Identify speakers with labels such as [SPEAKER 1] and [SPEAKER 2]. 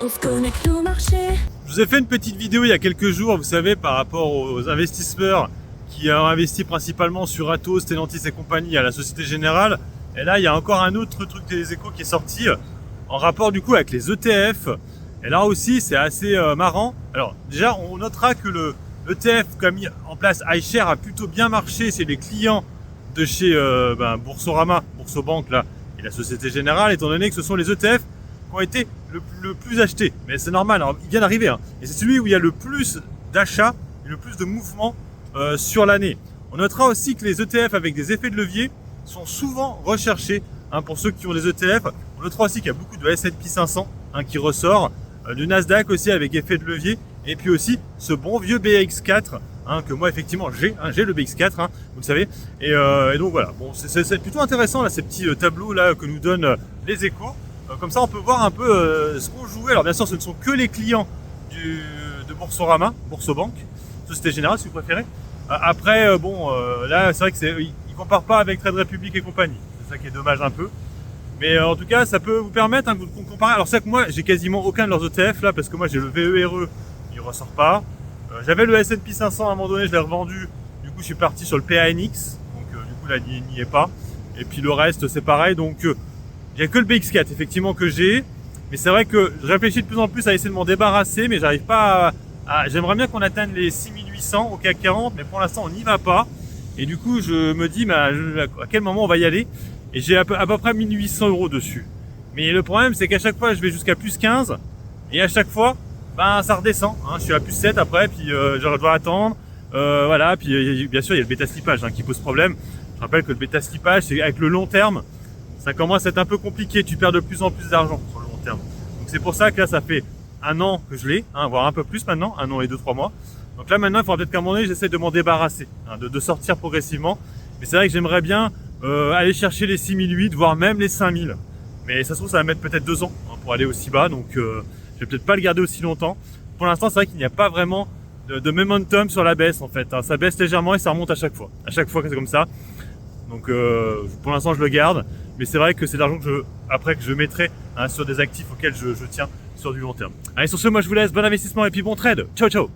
[SPEAKER 1] On se connecte au marché.
[SPEAKER 2] Je vous ai fait une petite vidéo il y a quelques jours, vous savez, par rapport aux investisseurs qui ont investi principalement sur Atos, Stellantis et compagnie à la Société Générale. Et là, il y a encore un autre truc des Échos qui est sorti en rapport du coup avec les ETF. Et là aussi, c'est assez marrant. Alors déjà, on notera que le ETF qu'a mis en place iShares a plutôt bien marché. C'est les clients de chez Boursorama, Boursobank là, et la Société Générale, étant donné que ce sont les ETF qui ont été le plus achetés. Mais c'est normal, alors, il vient d'arriver. Hein. Et c'est celui où il y a le plus d'achats et le plus de mouvements sur l'année. On notera aussi que les ETF avec des effets de levier sont souvent recherchés. Hein, pour ceux qui ont des ETF, on notera aussi qu'il y a beaucoup de S&P 500 qui ressort, du Nasdaq aussi avec effet de levier, et puis aussi ce bon vieux BX4 que moi effectivement j'ai le BX4, vous le savez, et donc voilà. Bon, c'est plutôt intéressant là, ces petits tableaux là que nous donnent les Échos. Comme ça, on peut voir un peu ce qu'on jouait. Alors bien sûr, ce ne sont que les clients de Boursorama, Boursobank, Société Générale si vous préférez. Après, là, c'est vrai que ils comparent pas avec Trade Republic et compagnie. C'est ça qui est dommage un peu. Mais en tout cas, ça peut vous permettre de comparer. Alors c'est vrai que moi, j'ai quasiment aucun de leurs ETF là, parce que moi j'ai le VERE, il ressort pas. J'avais le S&P 500 à un moment donné, je l'ai revendu. Du coup, je suis parti sur le PANX. Donc du coup là, il n'y est pas. Et puis le reste, c'est pareil. Donc il n'y a que le BX4 effectivement que j'ai. Mais c'est vrai que je réfléchis de plus en plus à essayer de m'en débarrasser, mais j'arrive pas j'aimerais bien qu'on atteigne les 6800 au CAC 40, mais pour l'instant on n'y va pas. Et du coup, je me dis à quel moment on va y aller. Et j'ai à peu près 1800 € dessus. Mais le problème, c'est qu'à chaque fois, je vais jusqu'à plus 15. Et à chaque fois, ça redescend. Je suis à plus 7 après, puis je dois attendre. Voilà, puis bien sûr, il y a le bêta slippage qui pose problème. Je rappelle que le bêta slippage, c'est avec le long terme, ça commence à être un peu compliqué. Tu perds de plus en plus d'argent sur le long terme. Donc c'est pour ça que là, ça fait un an que je l'ai, voire un peu plus maintenant, 1 an et 2-3 mois. Donc là, maintenant, il faudra peut-être qu'à un moment donné, j'essaie de m'en débarrasser, de sortir progressivement. Mais c'est vrai que j'aimerais bien aller chercher les 6008, voire même les 5000. Mais ça se trouve, ça va mettre peut-être 2 ans pour aller aussi bas. Donc je vais peut-être pas le garder aussi longtemps. Pour l'instant, c'est vrai qu'il n'y a pas vraiment de momentum sur la baisse en fait. Ça baisse légèrement et ça remonte à chaque fois. À chaque fois que c'est comme ça. Donc pour l'instant, je le garde. Mais c'est vrai que c'est de l'argent que je mettrai sur des actifs auxquels je tiens sur du long terme. Allez, sur ce, moi je vous laisse. Bon investissement et puis bon trade. Ciao, ciao.